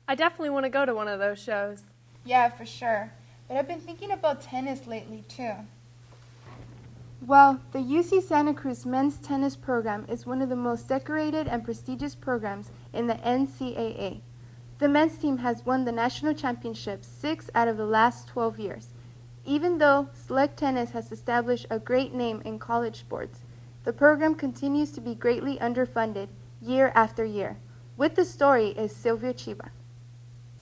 I definitely want to go to one of those shows. Yeah, for sure. But I've been thinking about tennis lately, too. Well, the UC Santa Cruz men's tennis program is one of the most decorated and prestigious programs in the NCAA. The men's team has won the national championship 6 out of the last 12 years. Even though Slug Tennis has established a great name in college sports, the program continues to be greatly underfunded year after year. With the story is Silvio Chiba.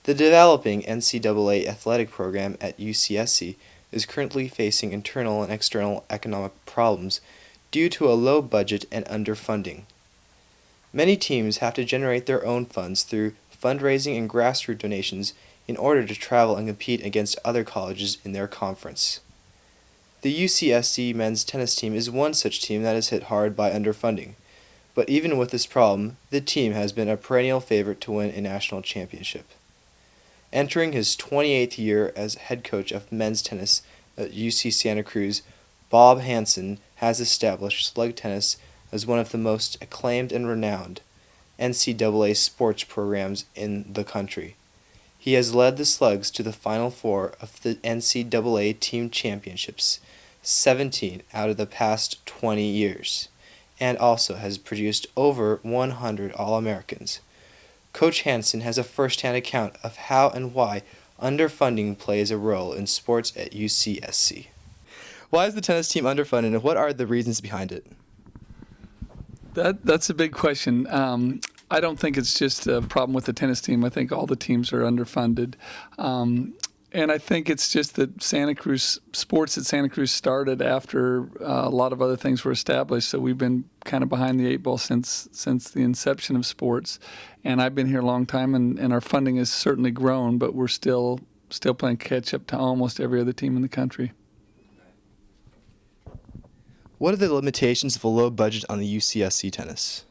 The developing NCAA athletic program at UCSC is currently facing internal and external economic problems due to a low budget and underfunding. Many teams have to generate their own funds through fundraising and grassroots donations in order to travel and compete against other colleges in their conference. The UCSC men's tennis team is one such team that is hit hard by underfunding, but even with this problem, the team has been a perennial favorite to win a national championship. Entering his 28th year as head coach of men's tennis at UC Santa Cruz, Bob Hansen has established Slug Tennis as one of the most acclaimed and renowned NCAA sports programs in the country. He has led the Slugs to the Final Four of the NCAA Team Championships 17 out of the past 20 years, and also has produced over 100 All-Americans. Coach Hansen has a first-hand account of how and why underfunding plays a role in sports at UCSC. Why is the tennis team underfunded, and what are the reasons behind it? That's a big question. I don't think it's just a problem with the tennis team. I think all the teams are underfunded. And I think it's just that sports at Santa Cruz started after a lot of other things were established. So we've been kind of behind the eight ball since the inception of sports. And I've been here a long time, and our funding has certainly grown, but we're still playing catch up to almost every other team in the country. What are the limitations of a low budget on the UCSC tennis?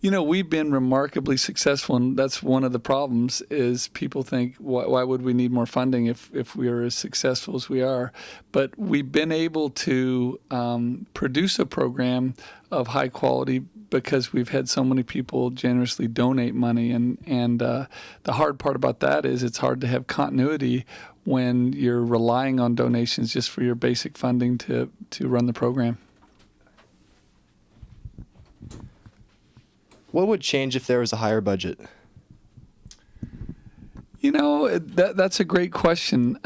You know, we've been remarkably successful, and that's one of the problems is people think, why would we need more funding if we are as successful as we are? But we've been able to produce a program of high quality because we've had so many people generously donate money. And the hard part about that is it's hard to have continuity when you're relying on donations just for your basic funding to run the program. What would change if there was a higher budget? You know, that's a great question.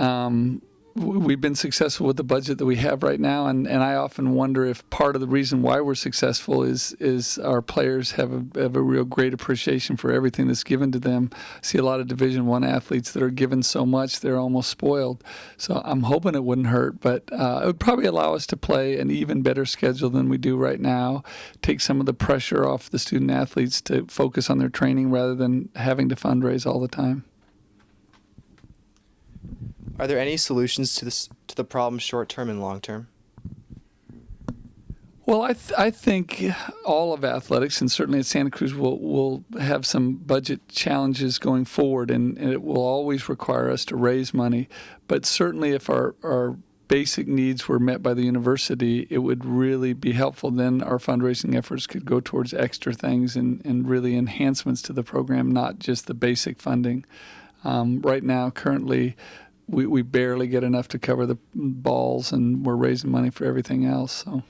We've been successful with the budget that we have right now, and I often wonder if part of the reason why we're successful is our players have a real great appreciation for everything that's given to them. I see a lot of Division I athletes that are given so much they're almost spoiled. So I'm hoping it wouldn't hurt, but it would probably allow us to play an even better schedule than we do right now, take some of the pressure off the student athletes to focus on their training rather than having to fundraise all the time. Are there any solutions to the problem short term and long term? Well, I think all of athletics, and certainly at Santa Cruz, will have some budget challenges going forward, and it will always require us to raise money. But certainly if our basic needs were met by the university, it would really be helpful. Then our fundraising efforts could go towards extra things and really enhancements to the program, not just the basic funding. Right now, currently, we barely get enough to cover the balls, and we're raising money for everything else. So,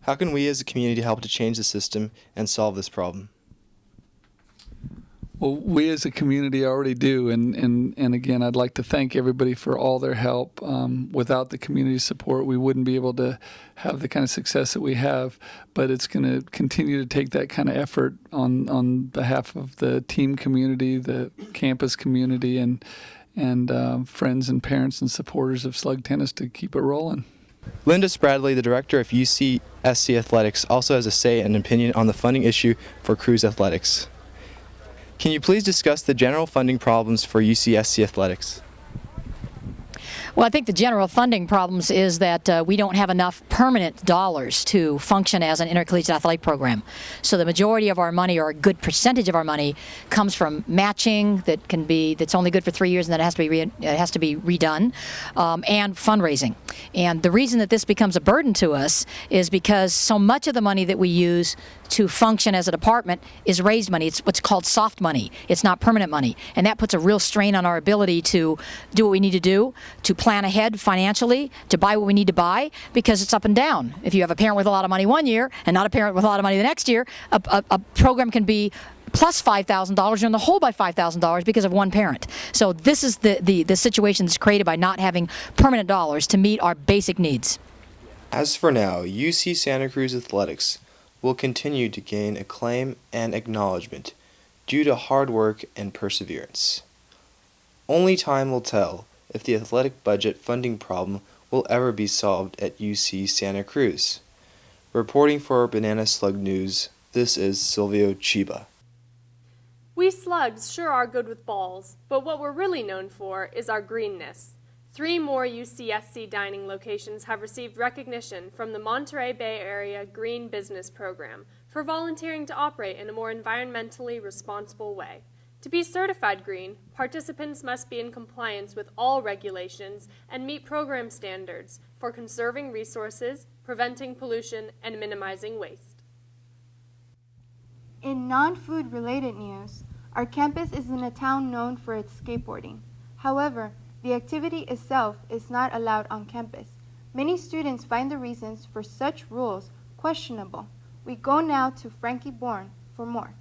how can we as a community help to change the system and solve this problem? Well, we as a community already do, and again, I'd like to thank everybody for all their help. Without the community support, we wouldn't be able to have the kind of success that we have, but it's going to continue to take that kind of effort on behalf of the team community, the campus community, and friends and parents and supporters of Slug Tennis to keep it rolling. Linda Spradley, the director of UCSC Athletics, also has a say and opinion on the funding issue for Cruz Athletics. Can you please discuss the general funding problems for UCSC Athletics? Well, I think the general funding problems is that we don't have enough permanent dollars to function as an intercollegiate athletic program. So the majority of our money, or a good percentage of our money, comes from matching that's only good for 3 years and then it has to be redone, and fundraising. And the reason that this becomes a burden to us is because so much of the money that we use to function as a department is raised money. It's what's called soft money. It's not permanent money. And that puts a real strain on our ability to do what we need to do, to plan ahead financially, to buy what we need to buy, because it's up and down. If you have a parent with a lot of money one year and not a parent with a lot of money the next year, a program can be plus $5,000, you're in the hole by $5,000 because of one parent. So this is the situation that's created by not having permanent dollars to meet our basic needs. As for now, UC Santa Cruz athletics will continue to gain acclaim and acknowledgement due to hard work and perseverance. Only time will tell if the athletic budget funding problem will ever be solved at UC Santa Cruz. Reporting for Banana Slug News, this is Silvio Chiba. We slugs sure are good with balls, but what we're really known for is our greenness. 3 more UCSC dining locations have received recognition from the Monterey Bay Area Green Business Program for volunteering to operate in a more environmentally responsible way. To be certified green, participants must be in compliance with all regulations and meet program standards for conserving resources, preventing pollution, and minimizing waste. In non-food related news, our campus is in a town known for its skateboarding. However, the activity itself is not allowed on campus. Many students find the reasons for such rules questionable. We go now to Frankie Bourne for more.